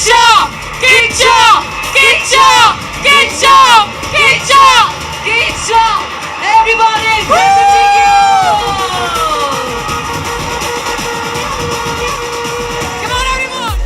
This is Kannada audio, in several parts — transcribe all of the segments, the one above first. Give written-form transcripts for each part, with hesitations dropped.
Kitcha! Kitcha! Kitcha! Kitcha! Kitcha! Kitcha! Everybody, good to see you! Come on, everyone!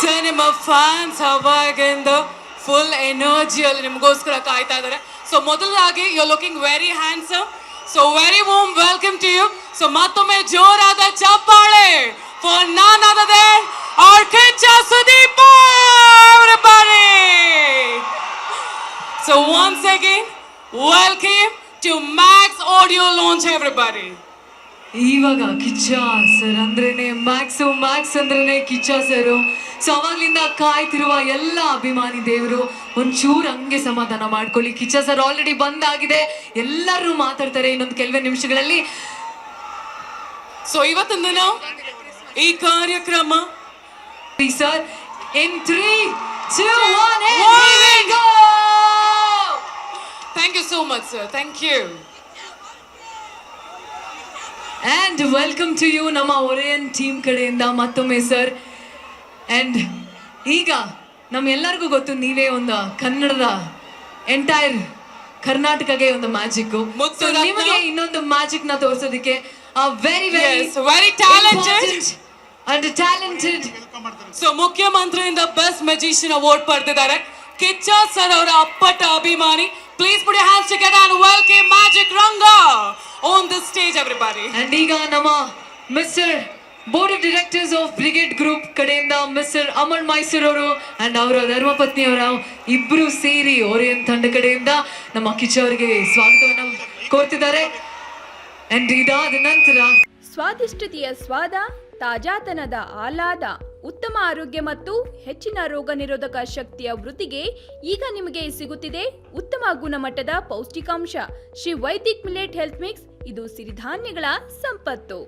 Cinema fans ಅವಾಗಿಂದ ಫುಲ್ ಎನರ್ಜಿಯಲ್ಲಿ ನಿಮಗೋಸ್ಕರ ಕಾಯ್ತಾ ಇದ್ದಾರೆ. ಸೊ ಮೊದಲಾಗಿ you are looking very handsome. So very warm welcome to you. So ಮತ್ತೊಮ್ಮೆ ಜೋರಾದ ಚಪ್ಪಾಳೆ for none other than our Kichcha Sudeep everybody. So once again welcome to Max Audio Launch everybody. ಇವಾಗ ಕಿಚ್ಚ ಸರ್ ಅಂದ್ರೇನೆ ಮ್ಯಾಕ್ಸ್ ಅಂದ್ರೇನೆ ಕಿಚ್ಚ ಸರ್. ಸೊ ಅವಾಗ್ಲಿಂದ ಕಾಯ್ತಿರುವ ಎಲ್ಲ ಅಭಿಮಾನಿ ದೇವರು ಒಂಚೂರು ಹಂಗೆ ಸಮಾಧಾನ ಮಾಡ್ಕೊಳ್ಳಿ. ಕಿಚ್ಚ ಸರ್ ಆಲ್ರೆಡಿ ಬಂದಾಗಿದೆ, ಎಲ್ಲರೂ ಮಾತಾಡ್ತಾರೆ ಇನ್ನೊಂದು ಕೆಲವೇ ನಿಮಿಷಗಳಲ್ಲಿ. ಸೊ ಇವತ್ತಿನ ದಿನ ಈ ಕಾರ್ಯಕ್ರಮ sir in 3, 2, 1 go! Thank you so much sir, thank you. And welcome to you ನಮ್ಮ ಒರಿಯನ್ ಟೀಮ್ ಕಡೆಯಿಂದ ಮತ್ತೊಮ್ಮೆ ಸರ್. ಆ್ಯಂಡ್ ಈಗ ನಮ್ಮೆಲ್ಲರಿಗೂ ಗೊತ್ತು ನೀವೇ ಒಂದು ಕನ್ನಡದ ಎಂಟೈರ್ ಕರ್ನಾಟಕಗೆ ಒಂದು ಮ್ಯಾಜಿಕ್. ನಿಮಗೆ ಇನ್ನೊಂದು ಮ್ಯಾಜಿಕ್ ನ ತೋರಿಸೋದಕ್ಕೆ very very talented and talented. So ಮುಖ್ಯಮಂತ್ರಿಯಿಂದ ಬೆಸ್ಟ್ ಮ್ಯಾಜಿಷಿಯನ್ ಅವಾರ್ಡ್ ಪಡೆದಿದ್ದಾರೆ ಕಿಚ್ಚ ಸರ್ ಅವರ ಅಪ್ಪಟ ಅಭಿಮಾನಿ. Please put your hands together and welcome Magic Ranga on the stage everybody. And ಈಗ ನಮ್ಮ mister board of directors of brigade group ಕಡೆಯಿಂದ ಮಿಸ್ಟರ್ ಅಮರ್ ಮೈಸೂರ್ ಅವರು ಅಂಡ್ ಅವರ ಧರ್ಮಪತ್ನಿ ಅವರ ಇಬ್ರು ಸೇರಿ ಓರಿಯನ್ ತಂಡ ಕಡೆಯಿಂದ ನಮ್ಮ ಕಿಚ್ಚ ಅವರಿಗೆ ಸ್ವಾಗತವನ್ನು ಕೋರ್ತಿದ್ದಾರೆ. ಅಂಡ್ ಇದಾದ ನಂತರ ಸ್ವಾದಿಷ್ಟತೆಯ ಸ್ವಾದ, ತಾಜಾತನದ ಆಹ್ಲಾದ, ಉತ್ತಮ ಆರೋಗ್ಯ ಮತ್ತು ಹೆಚ್ಚಿನ ರೋಗ ನಿರೋಧಕ ಶಕ್ತಿಯ ವೃದ್ಧಿಗೆ ಈಗ ನಿಮಗೆ ಸಿಗುತ್ತಿದೆ ಉತ್ತಮ ಗುಣಮಟ್ಟದ ಪೌಷ್ಟಿಕಾಂಶ Shri Vaidik millet health mix. ಇದು ಸಿರಿಧಾನ್ಯಗಳ ಸಂಪತ್ತು.